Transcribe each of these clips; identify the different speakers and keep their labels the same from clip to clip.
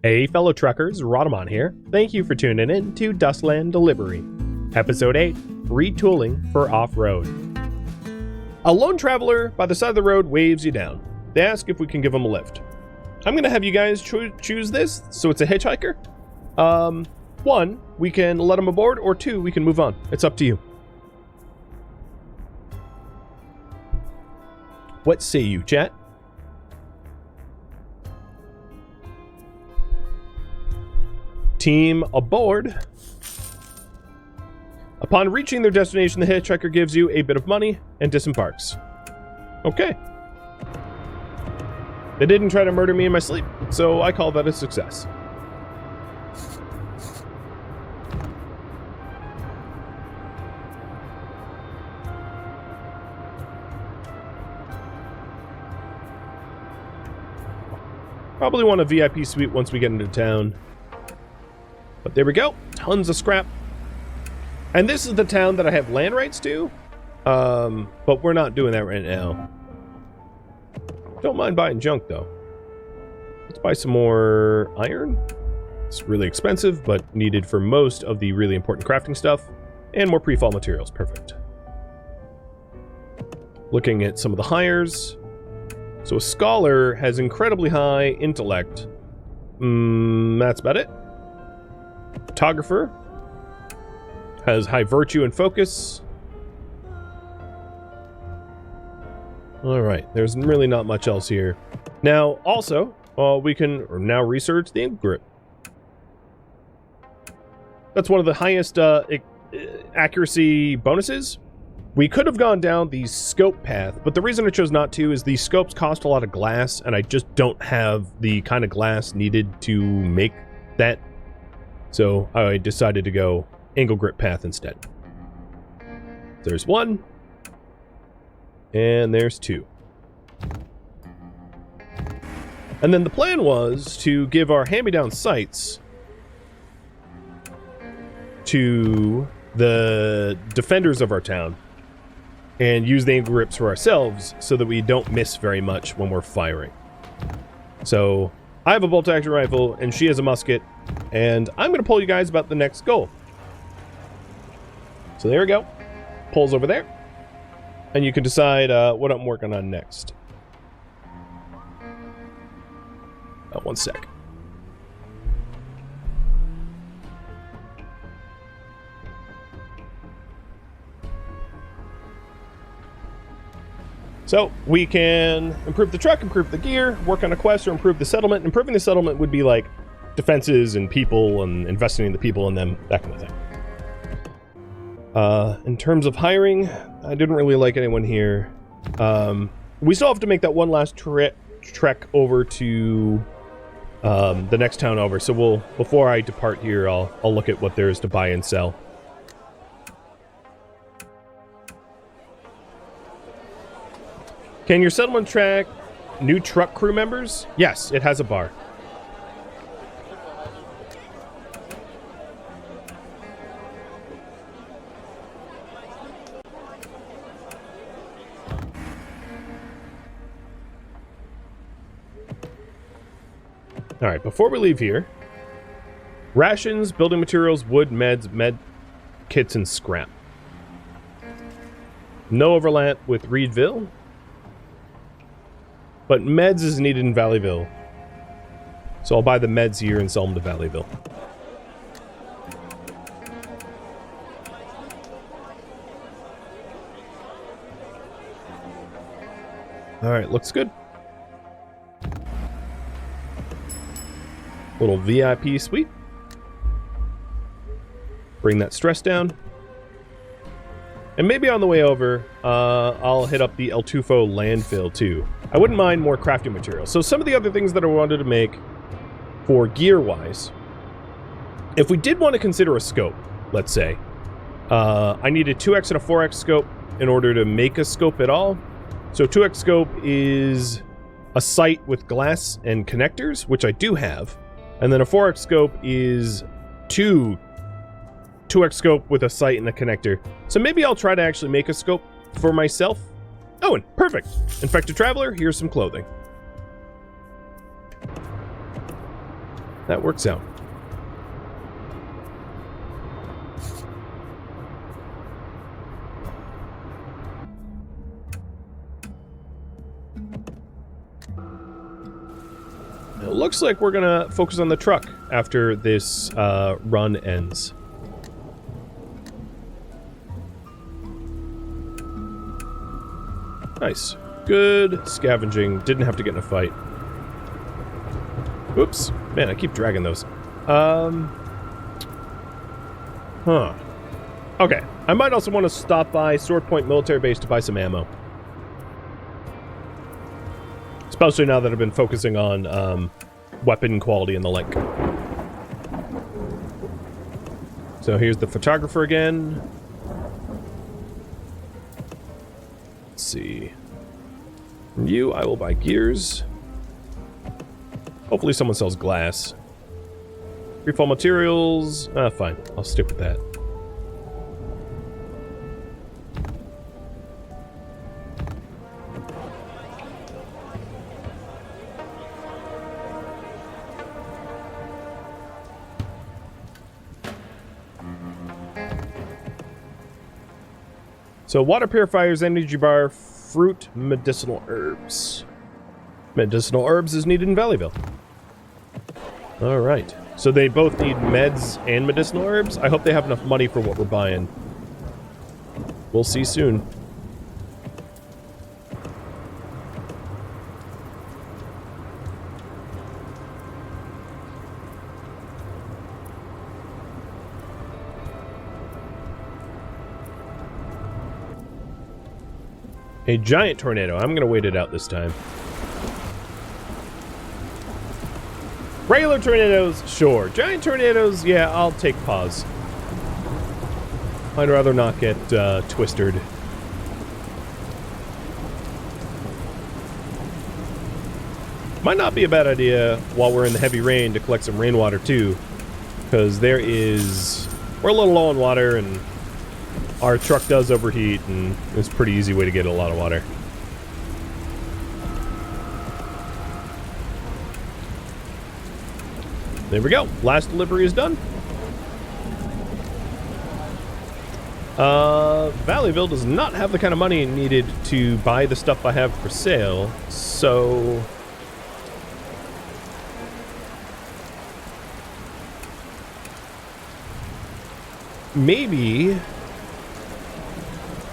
Speaker 1: Hey fellow truckers, Rhadamant here. Thank you for tuning in to Dustland Delivery, Episode 8, Retooling for Offroad. A lone traveler by the side of the road waves you down. They ask if we can give them a lift. I'm going to have you guys choose this, so it's a hitchhiker. 1, we can let them aboard, or 2, we can move on. It's up to you. What say you, chat? Team aboard. Upon reaching their destination, the hitchhiker gives you a bit of money and disembarks. Okay. They didn't try to murder me in my sleep, so I call that a success. Probably want a VIP suite once we get into town. But there we go. Tons of scrap. And this is the town that I have land rights to. But we're not doing that right now. Don't mind buying junk, though. Let's buy some more iron. It's really expensive, but needed for most of the really important crafting stuff. And more pre-fall materials. Perfect. Looking at some of the hires. So a scholar has incredibly high intellect. That's about it. Photographer has high virtue and focus. Alright, there's really not much else here. Now, also, we can now research the ink grip. That's one of the highest accuracy bonuses. We could have gone down the scope path, but the reason I chose not to is the scopes cost a lot of glass, and I just don't have the kind of glass needed to make that. So I decided to go angle grip path instead. There's 1. And there's 2. And then the plan was to give our hand-me-down sights to the defenders of our town and use the angle grips for ourselves so that we don't miss very much when we're firing. So I have a bolt-action rifle and she has a musket, and I'm going to pull you guys about the next goal. So there we go. Pulls over there. And you can decide what I'm working on next. One sec. So we can improve the truck, improve the gear, work on a quest, or improve the settlement. Improving the settlement would be like defenses and people and investing in the people and them, that kind of thing. In terms of hiring, I didn't really like anyone here. We still have to make that one last trek over to the next town over. So before I depart here, I'll look at what there is to buy and sell. Can your settlement track new truck crew members? Yes, it has a bar. Alright, before we leave here, rations, building materials, wood, meds, med kits, and scrap. No overlap with Reedville, but meds is needed in Valleyville. So I'll buy the meds here and sell them to Valleyville. Alright, looks good. Little VIP suite. Bring that stress down. And maybe on the way over, I'll hit up the El Tufo landfill too. I wouldn't mind more crafting materials. So some of the other things that I wanted to make for gear-wise, if we did want to consider a scope, let's say, I need a 2x and a 4x scope in order to make a scope at all. So 2x scope is a sight with glass and connectors, which I do have. And then a 4x scope is 2x scope with a sight and a connector. So maybe I'll try to actually make a scope for myself. Oh, and perfect. Infected Traveler, here's some clothing. That works out. It looks like we're gonna focus on the truck after this run ends. Nice. Good scavenging. Didn't have to get in a fight. Oops. Man, I keep dragging those. Huh. Okay. I might also want to stop by Sword Point Military Base to buy some ammo. Especially now that I've been focusing on weapon quality and the like. So here's the photographer again. Let's see. From you, I will buy gears. Hopefully someone sells glass. Free-fall materials. Fine. I'll stick with that. So water purifiers, energy bar, fruit, medicinal herbs. Medicinal herbs is needed in Valleyville. Alright. So they both need meds and medicinal herbs? I hope they have enough money for what we're buying. We'll see soon. A giant tornado. I'm going to wait it out this time. Regular tornadoes, sure. Giant tornadoes, yeah, I'll take pause. I'd rather not get twisted. Might not be a bad idea while we're in the heavy rain to collect some rainwater too, because we're a little low on water and our truck does overheat, and it's a pretty easy way to get a lot of water. There we go. Last delivery is done. Valleyville does not have the kind of money needed to buy the stuff I have for sale, so maybe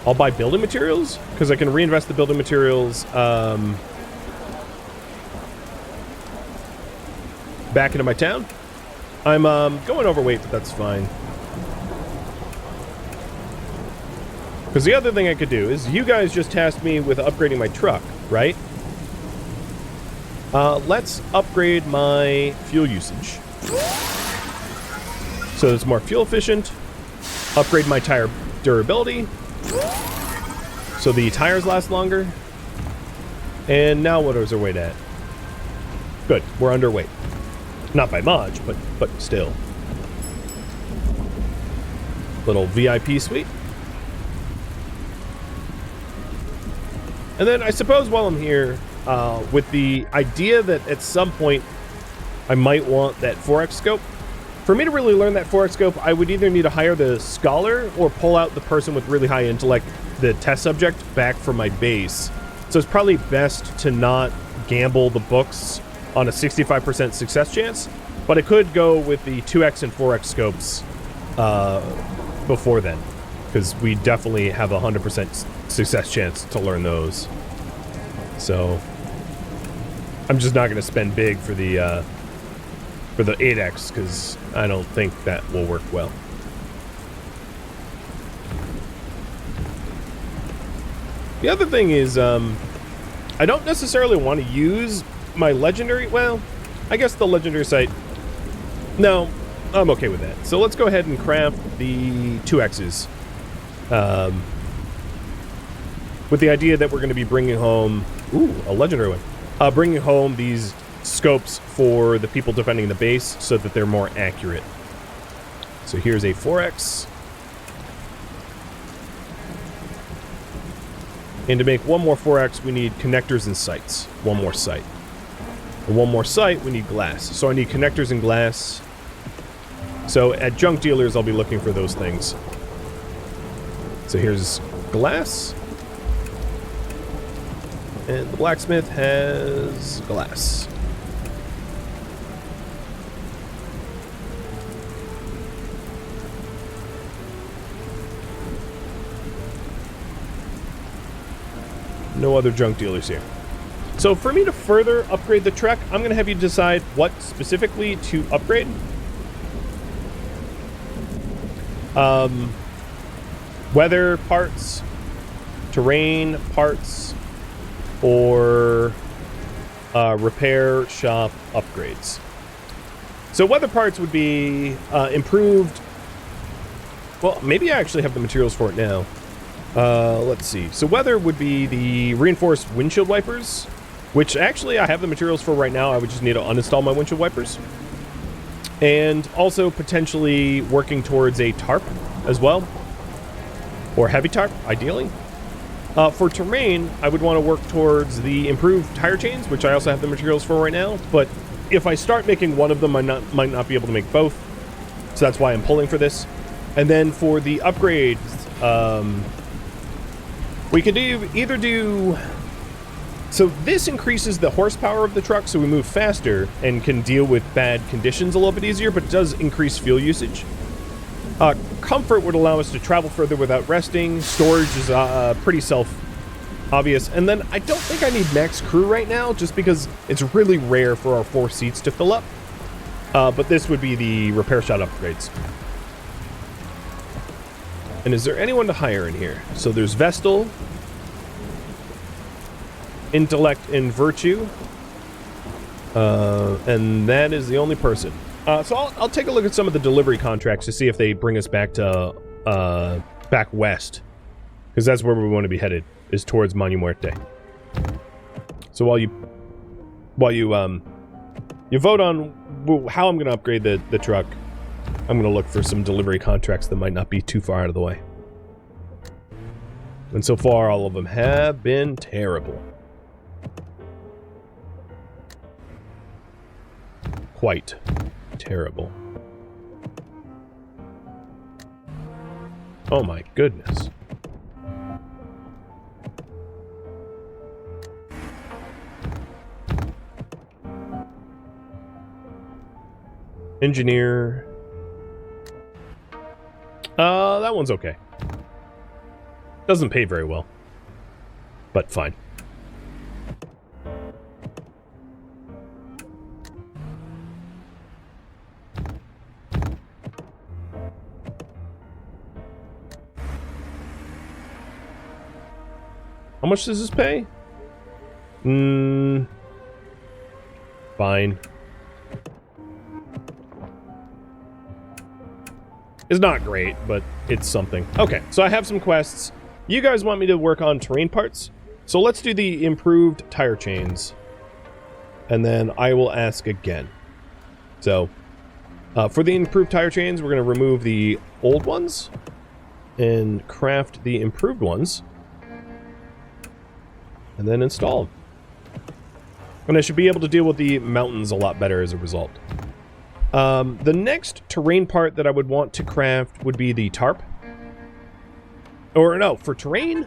Speaker 1: I'll buy building materials, because I can reinvest the building materials back into my town. I'm going overweight, but that's fine. Because the other thing I could do is you guys just tasked me with upgrading my truck, right? Let's upgrade my fuel usage. So it's more fuel efficient. Upgrade my tire durability. So the tires last longer. And now what is our weight at? Good, we're underweight. Not by much, but still. Little VIP suite. And then I suppose while I'm here, with the idea that at some point I might want that 4x scope. For me to really learn that 4x scope, I would either need to hire the scholar or pull out the person with really high intellect, the test subject, back from my base. So it's probably best to not gamble the books on a 65% success chance, but I could go with the 2x and 4x scopes before then, because we definitely have a 100% success chance to learn those. So I'm just not going to spend big for the 8x, because I don't think that will work well. The other thing is, I don't necessarily want to use my legendary, well, I guess the legendary site, no, I'm okay with that. So let's go ahead and craft the 2x's. With the idea that we're going to be bringing home, ooh, a legendary one, bringing home these scopes for the people defending the base so that they're more accurate. So here's a 4x. And to make one more 4x, we need connectors and sights. One more sight. And one more site, we need glass. So I need connectors and glass. So at junk dealers, I'll be looking for those things. So here's glass. And the blacksmith has glass. No other junk dealers here. So for me to further upgrade the truck, I'm going to have you decide what specifically to upgrade. Weather parts, terrain parts, or repair shop upgrades. So weather parts would be improved. Well, maybe I actually have the materials for it now. Let's see. So weather would be the reinforced windshield wipers, which actually I have the materials for right now. I would just need to uninstall my windshield wipers. And also potentially working towards a tarp as well. Or heavy tarp, ideally. For terrain, I would want to work towards the improved tire chains, which I also have the materials for right now. But if I start making one of them, I might not be able to make both. So that's why I'm pulling for this. And then for the upgrades, we could either do... So this increases the horsepower of the truck, so we move faster and can deal with bad conditions a little bit easier, but it does increase fuel usage. Comfort would allow us to travel further without resting. Storage is pretty self-obvious. And then I don't think I need max crew right now, just because it's really rare for our 4 seats to fill up. But this would be the repair shop upgrades. And is there anyone to hire in here? So there's Vestal, Intellect and Virtue, and that is the only person. So I'll take a look at some of the delivery contracts to see if they bring us back to back west, because that's where we want to be headed, is towards Manu Muerte. So while you vote on how I'm going to upgrade the truck, I'm going to look for some delivery contracts that might not be too far out of the way. And so far, all of them have been terrible. Quite terrible. Oh my goodness. Engineer. That one's okay. Doesn't pay very well, but fine. How much does this pay? Fine. It's not great, but it's something. Okay, so I have some quests. You guys want me to work on terrain parts? So let's do the improved tire chains. And then I will ask again. So, for the improved tire chains, we're going to remove the old ones and craft the improved ones. And then install them. And I should be able to deal with the mountains a lot better as a result. The next terrain part that I would want to craft would be the tarp. Or no, for terrain?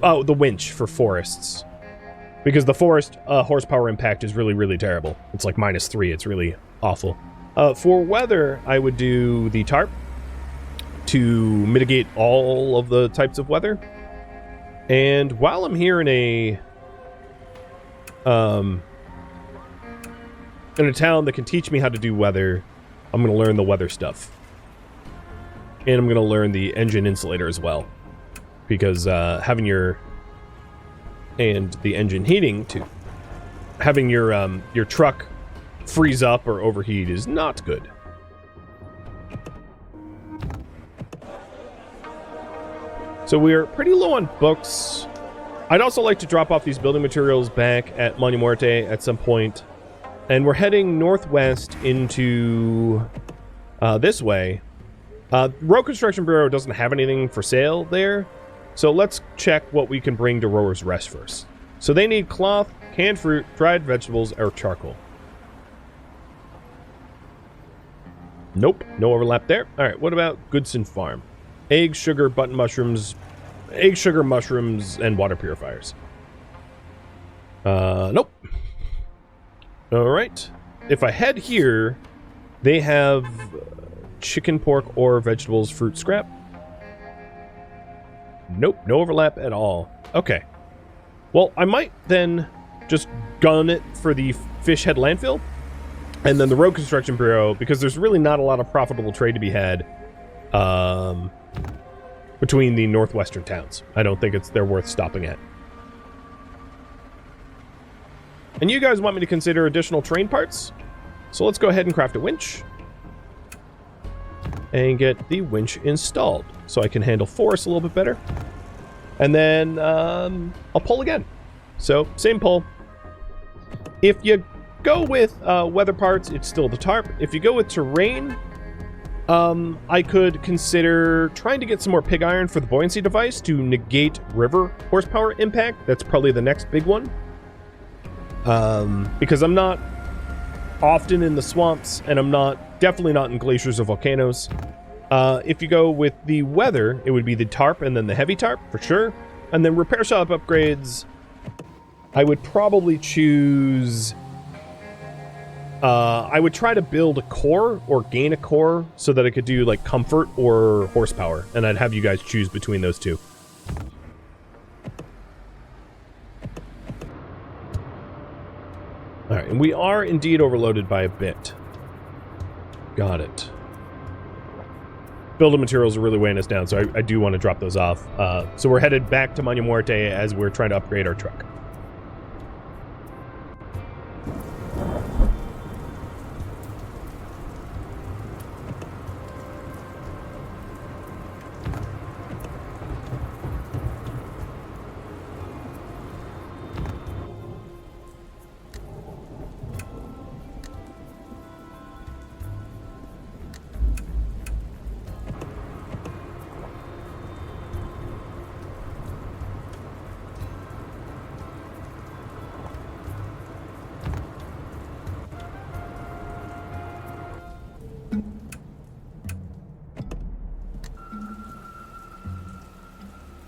Speaker 1: Oh, the winch for forests. Because the forest horsepower impact is really, really terrible. It's like -3. It's really awful. For weather, I would do the tarp to mitigate all of the types of weather. And while I'm here in a town that can teach me how to do weather, I'm going to learn the weather stuff. And I'm going to learn the engine insulator as well. Because having your... And the engine heating, too. Having your truck freeze up or overheat is not good. So we're pretty low on books. I'd also like to drop off these building materials back at Manu Muerte at some point. And we're heading northwest into this way. Road Construction Bureau doesn't have anything for sale there. So let's check what we can bring to Rower's Rest first. So they need cloth, canned fruit, dried vegetables, or charcoal. Nope, no overlap there. All right, what about Goodson Farm? Eggs, sugar, button mushrooms, mushrooms, and water purifiers. Nope. All right. If I head here, they have chicken, pork, or vegetables, fruit, scrap. Nope, no overlap at all. Okay. Well, I might then just gun it for the Fish Head landfill and then the Road Construction Bureau, because there's really not a lot of profitable trade to be had between the northwestern towns. I don't think they're worth stopping at. And you guys want me to consider additional train parts? So let's go ahead and craft a winch and get the winch installed so I can handle forest a little bit better. And then I'll pull again. So same pull. If you go with weather parts, it's still the tarp. If you go with terrain, I could consider trying to get some more pig iron for the buoyancy device to negate river horsepower impact. That's probably the next big one. Because I'm not often in the swamps, and I'm definitely not in glaciers or volcanoes. If you go with the weather, it would be the tarp and then the heavy tarp for sure. And then repair shop upgrades, I would probably choose... I would try to build a core or gain a core so that I could do like comfort or horsepower, and I'd have you guys choose between those two. All right, and we are indeed overloaded by a bit. Got it. Building materials are really weighing us down, so I do want to drop those off. So we're headed back to Mano Muerte as we're trying to upgrade our truck.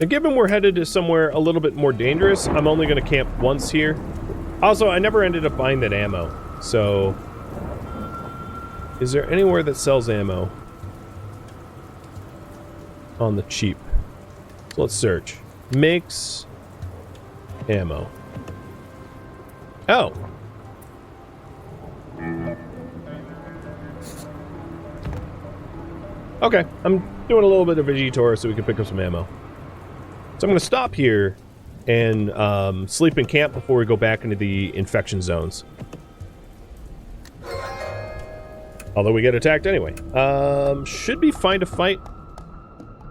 Speaker 1: And given we're headed to somewhere a little bit more dangerous, I'm only going to camp once here. Also, I never ended up buying that ammo, so... Is there anywhere that sells ammo? On the cheap. So let's search. Makes... ammo. Oh! Okay, I'm doing a little bit of a detour so we can pick up some ammo. So I'm going to stop here and sleep in camp before we go back into the infection zones. Although we get attacked anyway. Should be fine to fight.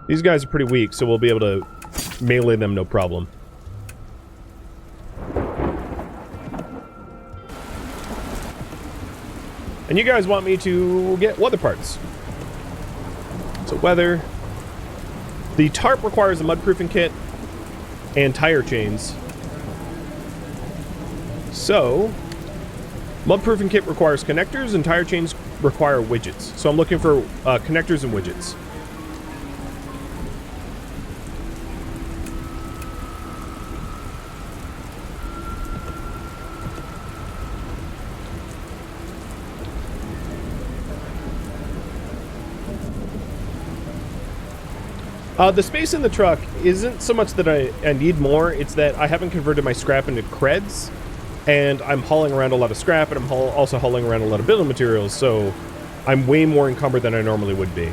Speaker 1: These guys are pretty weak, so we'll be able to melee them no problem. And you guys want me to get weather parts. So weather... The tarp requires a mudproofing kit and tire chains. So, mudproofing kit requires connectors and tire chains require widgets. So I'm looking for connectors and widgets. The space in the truck isn't so much that I need more, it's that I haven't converted my scrap into creds, and I'm hauling around a lot of scrap, and I'm also hauling around a lot of building materials, so I'm way more encumbered than I normally would be.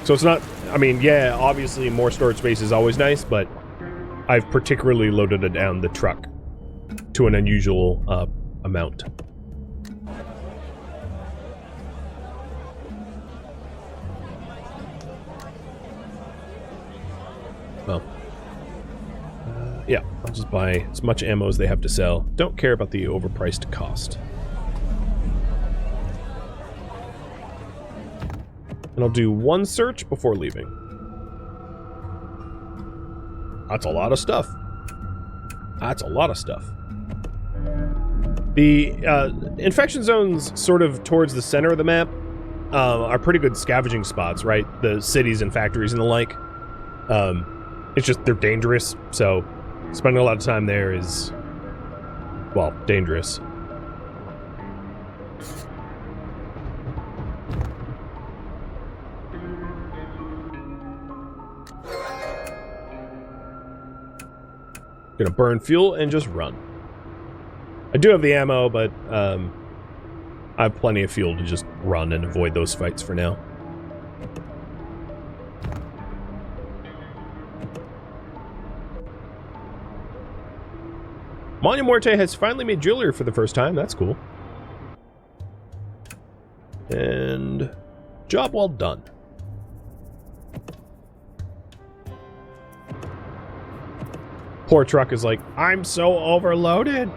Speaker 1: So it's not, I mean, yeah, obviously more storage space is always nice, but I've particularly loaded it down the truck to an unusual amount. Well, yeah, I'll just buy as much ammo as they have to sell. Don't care about the overpriced cost. And I'll do one search before leaving. That's a lot of stuff. That's a lot of stuff. The infection zones sort of towards the center of the map are pretty good scavenging spots, right? The cities and factories and the like. It's just, they're dangerous, so spending a lot of time there is, well, dangerous. Gonna burn fuel and just run. I do have the ammo, but I have plenty of fuel to just run and avoid those fights for now. Manu Muerte has finally made jewelry for the first time. That's cool. And job well done. Poor truck is like, I'm so overloaded.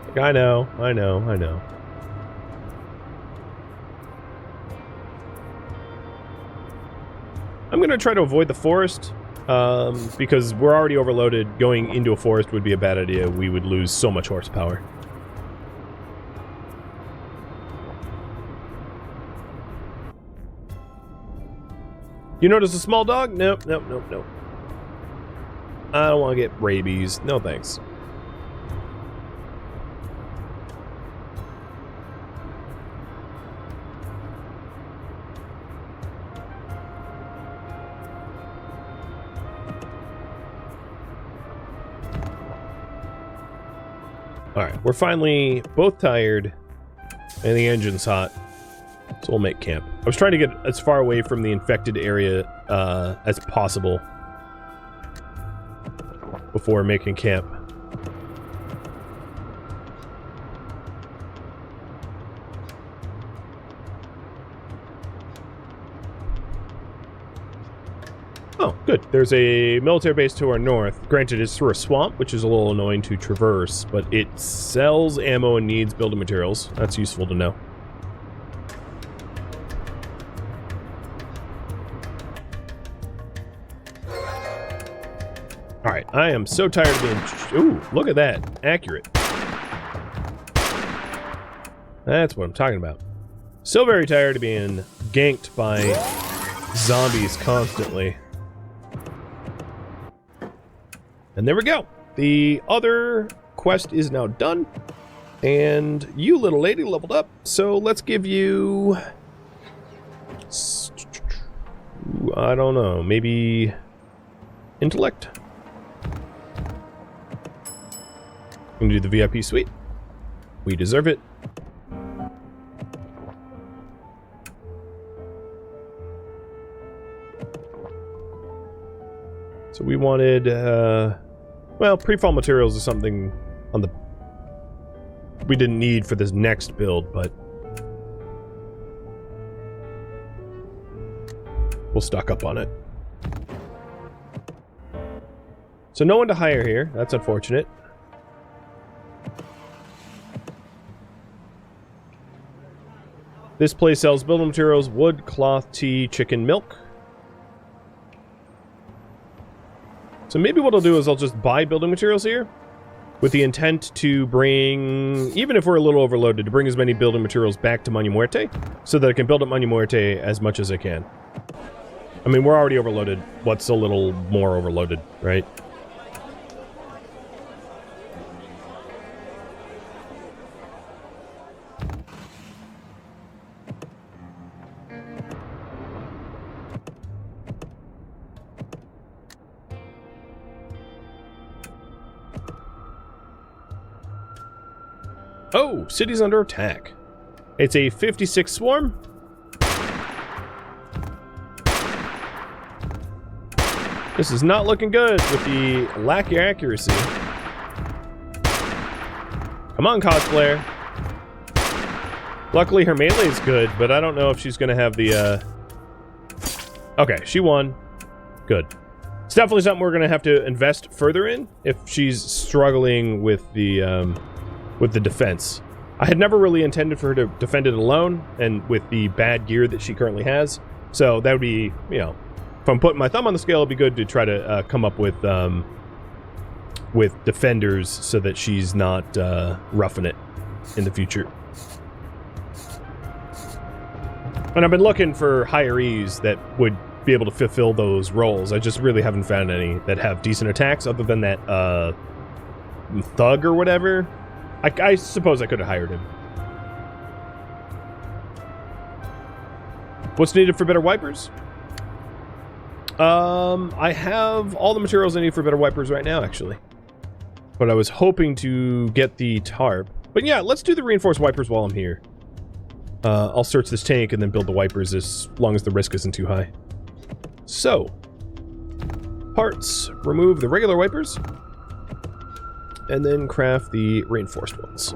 Speaker 1: Like, I know. I'm going to try to avoid the forest, because we're already overloaded. Going into a forest would be a bad idea. We would lose so much horsepower. You notice a small dog? Nope. I don't want to get rabies. No thanks. Alright, we're finally both tired, and the engine's hot, so we'll make camp. I was trying to get as far away from the infected area as possible before making camp. Oh, good. There's a military base to our north. Granted, it's through a swamp, which is a little annoying to traverse, but it sells ammo and needs building materials. That's useful to know. Alright, I am so tired of being... Ooh, look at that. Accurate. That's what I'm talking about. So very tired of being ganked by zombies constantly. And there we go. The other quest is now done. And you, little lady, leveled up. So let's give you... I don't know. Maybe... intellect? I'm gonna do the VIP suite. We deserve it. So we wanted, well, pre-fall materials is something on the we didn't need for this next build, but we'll stock up on it. So no one to hire here. That's unfortunate. This place sells building materials, wood, cloth, tea, chicken, milk. So maybe what I'll do is I'll just buy building materials here with the intent to bring, even if we're a little overloaded, to bring as many building materials back to Manu Muerte so that I can build up Manu Muerte as much as I can. I mean, we're already overloaded. What's a little more overloaded, right? Oh, city's under attack. It's a 56 swarm. This is not looking good with the lack of accuracy. Come on, cosplayer. Luckily, her melee is good, but I don't know if she's going to have the... Okay, she won. Good. It's definitely something we're going to have to invest further in if she's struggling with the defense. I had never really intended for her to defend it alone, and with the bad gear that she currently has. So that would be, you know, if I'm putting my thumb on the scale, it'd be good to try to come up with with defenders so that she's not roughing it in the future. And I've been looking for hirees that would be able to fulfill those roles. I just really haven't found any that have decent attacks other than that thug or whatever. I suppose I could have hired him. What's needed for better wipers? I have all the materials I need for better wipers right now, actually. But I was hoping to get the tarp. But yeah, let's do the reinforced wipers while I'm here. I'll search this tank and then build the wipers as long as the risk isn't too high. So, parts. Remove the regular wipers. And then craft the reinforced ones.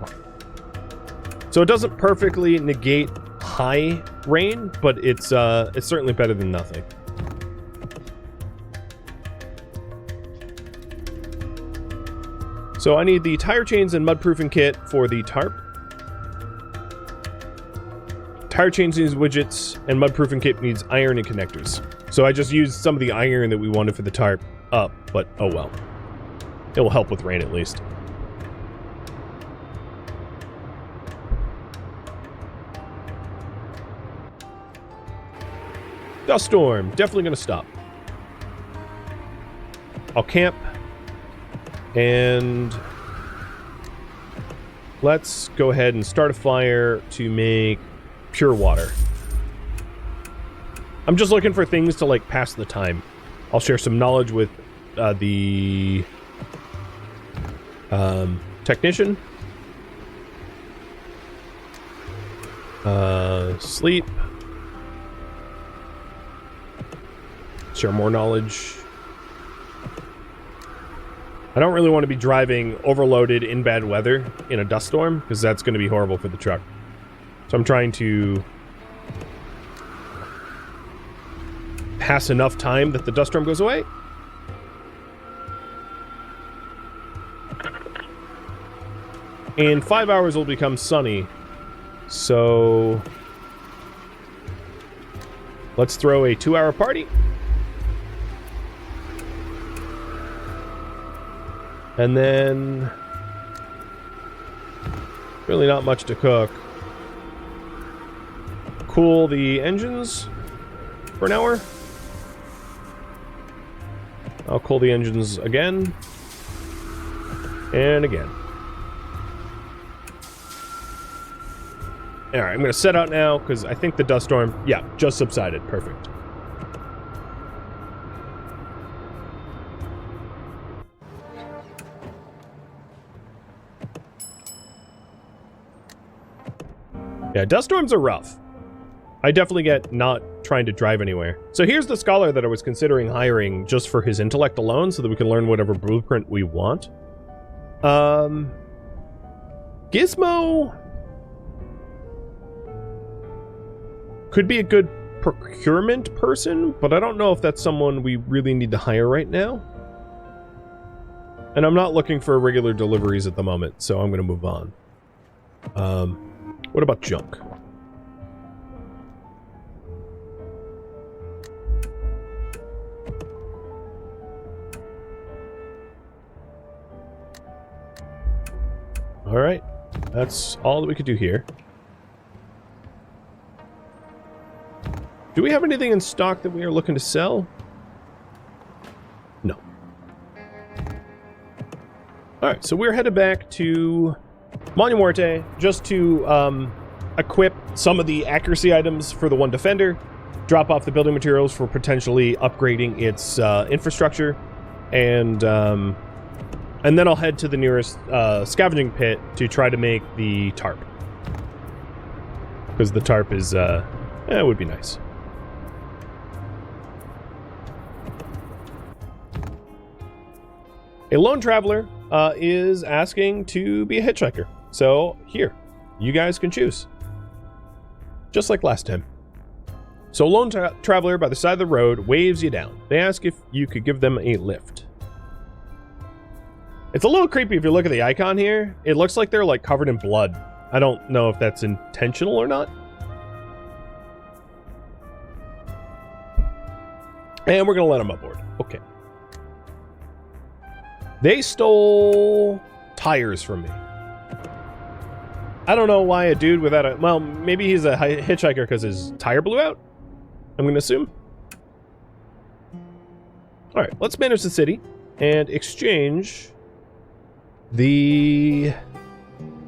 Speaker 1: So it doesn't perfectly negate high rain, but it's certainly better than nothing. So I need the tire chains and mudproofing kit for the tarp. Tire chains needs widgets, and mudproofing kit needs iron and connectors. So I just used some of the iron that we wanted for the tarp up, but oh well. It will help with rain at least. Dust storm, definitely gonna stop. I'll camp. And let's go ahead and start a fire to make pure water. I'm just looking for things to like pass the time. I'll share some knowledge with the technician. Sleep. Share more knowledge. I don't really want to be driving overloaded in bad weather in a dust storm, because that's going to be horrible for the truck. So I'm trying to pass enough time that the dust storm goes away. In 5 hours it'll become sunny. So let's throw a 2-hour party. And then really not much to cook. Cool the engines for an hour. I'll cool the engines again. And again. Alright, I'm going to set out now because I think the dust storm, yeah, just subsided. Perfect. Yeah, dust storms are rough. I definitely get not trying to drive anywhere. So here's the scholar that I was considering hiring just for his intellect alone so that we can learn whatever blueprint we want. Gizmo could be a good procurement person, but I don't know if that's someone we really need to hire right now. And I'm not looking for regular deliveries at the moment, so I'm going to move on. What about junk? Alright, that's all that we could do here. Do we have anything in stock that we are looking to sell? No. Alright, so we're headed back to Monuarte just to equip some of the accuracy items for the one defender, drop off the building materials for potentially upgrading its infrastructure, and then I'll head to the nearest scavenging pit to try to make the tarp. Because the tarp is, it would be nice. A lone traveler is asking to be a hitchhiker. So, here, you guys can choose. Just like last time. So, a lone traveler by the side of the road waves you down. They ask if you could give them a lift. It's a little creepy if you look at the icon here. It looks like they're like covered in blood. I don't know if that's intentional or not. And we're going to let them aboard. Okay. They stole tires from me. I don't know why a dude without a... Well, maybe he's a hitchhiker because his tire blew out? I'm going to assume. Alright, let's manage the city and exchange the...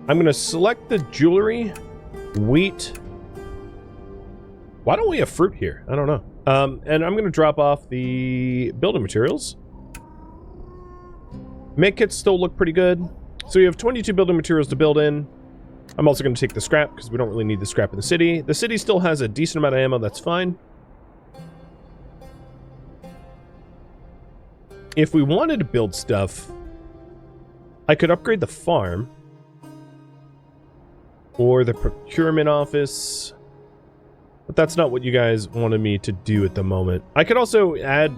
Speaker 1: I'm going to select the jewelry, wheat. Why don't we have fruit here? I don't know. And I'm going to drop off the building materials. Make kits still look pretty good. So we have 22 building materials to build in. I'm also going to take the scrap because we don't really need the scrap in the city. The city still has a decent amount of ammo, that's fine. If we wanted to build stuff, I could upgrade the farm. Or the procurement office. But that's not what you guys wanted me to do at the moment. I could also add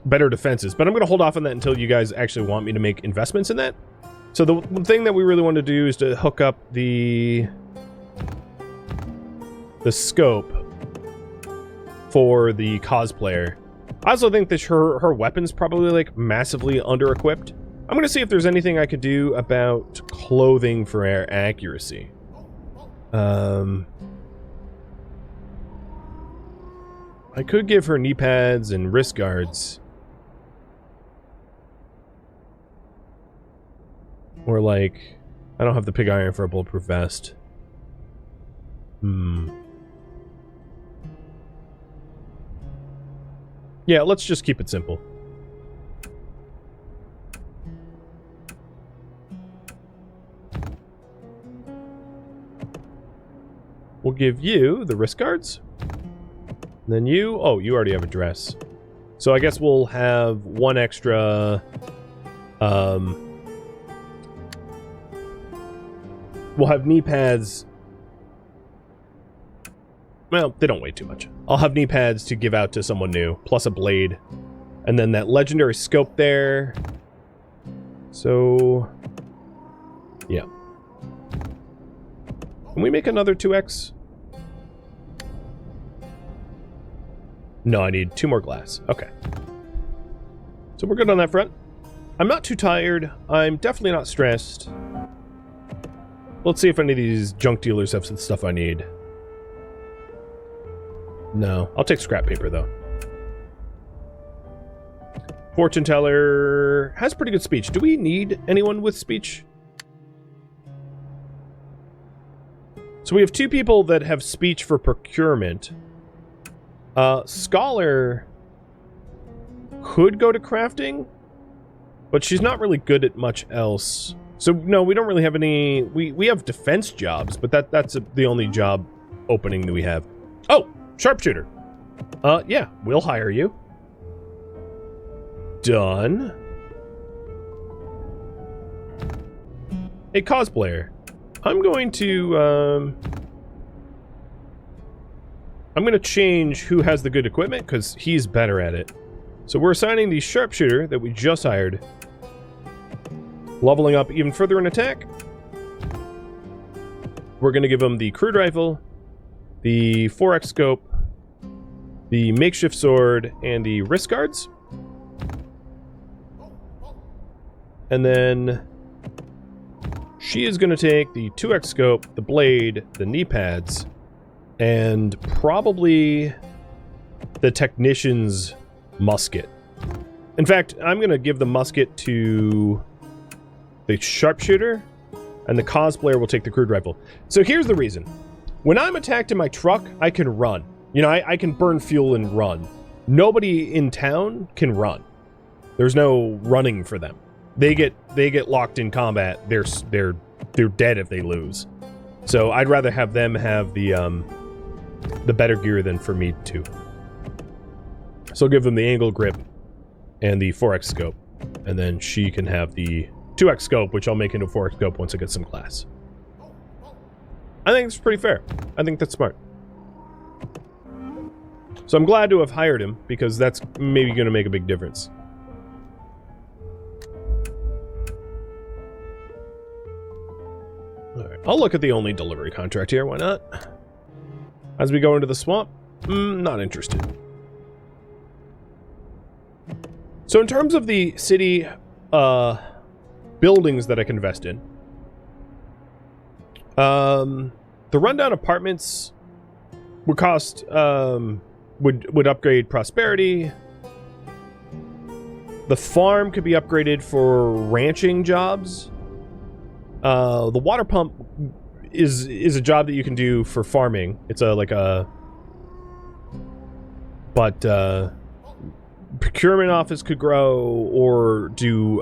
Speaker 1: better defenses, but I'm going to hold off on that until you guys actually want me to make investments in that. So the thing that we really want to do is to hook up the scope for the cosplayer. I also think that her weapon's probably like massively under-equipped. I'm going to see if there's anything I could do about clothing for air accuracy. I could give her knee pads and wrist guards. Or like, I don't have the pig iron for a bulletproof vest. Yeah, let's just keep it simple. We'll give you the wrist guards. And then you... Oh, you already have a dress. So I guess we'll have one extra... We'll have knee pads. Well, they don't weigh too much. I'll have knee pads to give out to someone new, plus a blade. And then that legendary scope there. So... yeah. Can we make another 2x? No, I need 2 more glass. Okay. So we're good on that front. I'm not too tired. I'm definitely not stressed. Let's see if any of these junk dealers have some stuff I need. No. I'll take scrap paper, though. Fortune teller has pretty good speech. Do we need anyone with speech? So we have 2 people that have speech for procurement. Scholar could go to crafting, but she's not really good at much else. So, no, we don't really have any... We have defense jobs, but that's the only job opening that we have. Oh, sharpshooter. Yeah, we'll hire you. Done. A cosplayer. I'm going to change who has the good equipment, because he's better at it. So we're assigning the sharpshooter that we just hired. Leveling up even further in attack. We're going to give him the crude rifle, the 4x scope, the makeshift sword, and the wrist guards. And then she is going to take the 2x scope, the blade, the knee pads, and probably the technician's musket. In fact, I'm going to give the musket to the sharpshooter, and the cosplayer will take the crude rifle. So here's the reason. When I'm attacked in my truck, I can run. You know, I can burn fuel and run. Nobody in town can run. There's no running for them. They get locked in combat. They're dead if they lose. So I'd rather have them have the better gear than for me to. So I'll give them the angle grip and the 4x scope, and then she can have the 2x scope, which I'll make into a 4x scope once I get some glass. I think it's pretty fair. I think that's smart. So I'm glad to have hired him, because that's maybe going to make a big difference. Alright, I'll look at the only delivery contract here, why not? As we go into the swamp, not interested. So in terms of the city buildings that I can invest in, the rundown apartments would cost would upgrade prosperity. The farm could be upgraded for ranching jobs. The water pump is a job that you can do for farming. It's but procurement office could grow or do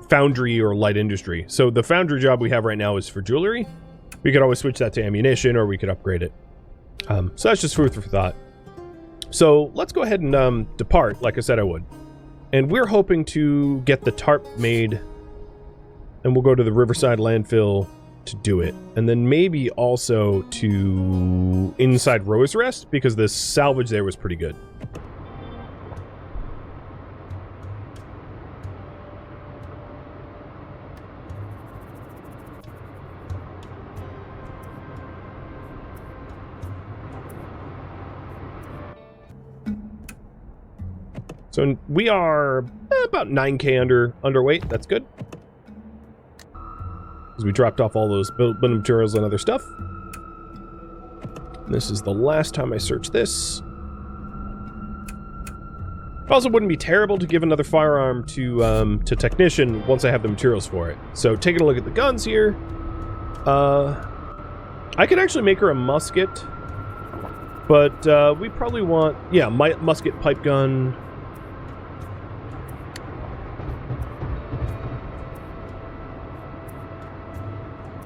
Speaker 1: foundry or light industry. So the foundry job we have right now is for jewelry. We could always switch that to ammunition, or we could upgrade it. So that's just food for thought. So let's go ahead and depart, like I said I would. And we're hoping to get the tarp made, and we'll go to the Riverside landfill to do it. And then maybe also to inside Rose Rest, because the salvage there was pretty good. So we are about 9k underweight. That's good. Because we dropped off all those building materials and other stuff. This is the last time I searched this. Also, wouldn't be terrible to give another firearm to technician once I have the materials for it. So taking a look at the guns here. I could actually make her a musket. But we probably want, yeah, musket, pipe gun.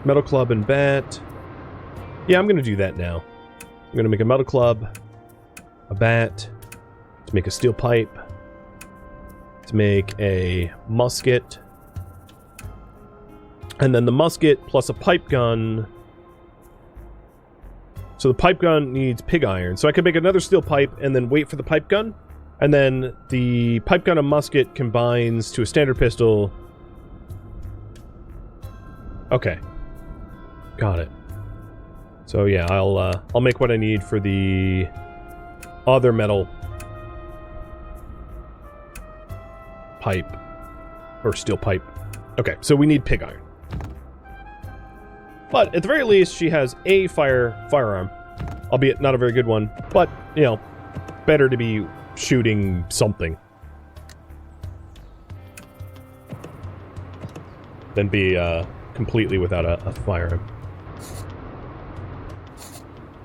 Speaker 1: Metal club and bat. Yeah, I'm going to do that now. I'm going to make a metal club, a bat, to make a steel pipe, to make a musket, and then the musket plus a pipe gun. So the pipe gun needs pig iron. So I could make another steel pipe and then wait for the pipe gun. And then the pipe gun and musket combines to a standard pistol. Okay. Got it. So yeah, I'll make what I need for the other metal pipe or steel pipe. Okay, so we need pig iron. But at the very least, she has a firearm, albeit not a very good one. But you know, better to be shooting something than be completely without a firearm.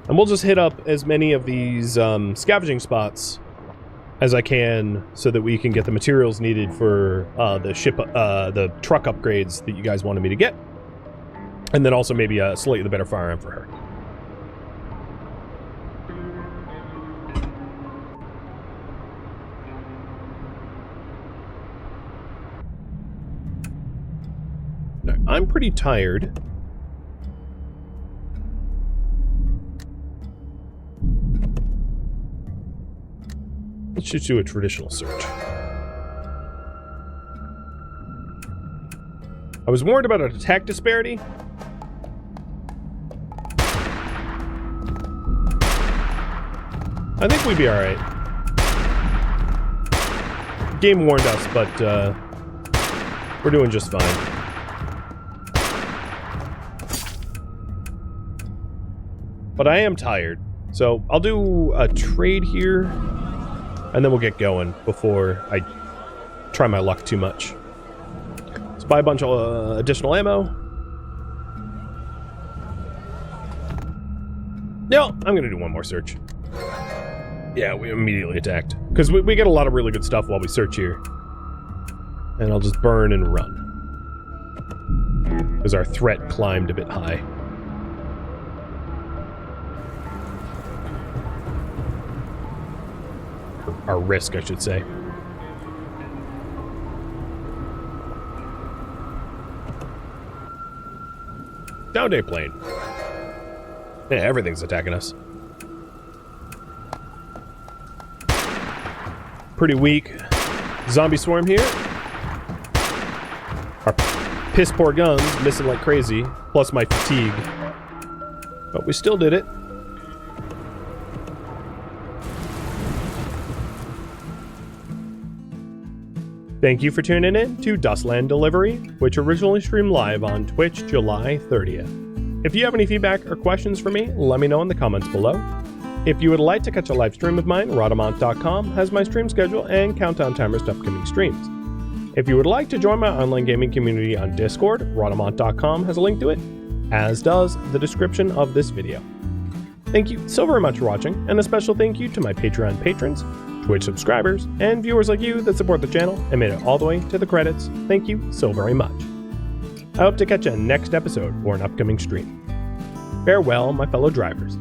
Speaker 1: And we'll just hit up as many of these scavenging spots as I can so that we can get the materials needed for the truck upgrades that you guys wanted me to get. And then also maybe a slightly better firearm for her. Now, I'm pretty tired. Let's just do a traditional search. I was warned about an attack disparity. I think we'd be alright. Game warned us, but we're doing just fine. But I am tired, so I'll do a trade here, and then we'll get going before I try my luck too much. Let's buy a bunch of additional ammo. No, I'm gonna do one more search. Yeah, we immediately attacked. Because we get a lot of really good stuff while we search here. And I'll just burn and run. Because our threat climbed a bit high. Our risk, I should say. Down day plane. Yeah, everything's attacking us. Pretty weak zombie swarm here. Our piss poor guns missing like crazy, plus my fatigue. But we still did it. Thank you for tuning in to Dustland Delivery, which originally streamed live on Twitch July 30th. If you have any feedback or questions for me, let me know in the comments below. If you would like to catch a live stream of mine, Rhadamant.com has my stream schedule and countdown timers to upcoming streams. If you would like to join my online gaming community on Discord, Rhadamant.com has a link to it, as does the description of this video. Thank you so very much for watching, and a special thank you to my Patreon patrons, Twitch subscribers, and viewers like you that support the channel and made it all the way to the credits. Thank you so very much. I hope to catch you next episode or an upcoming stream. Farewell, my fellow drivers.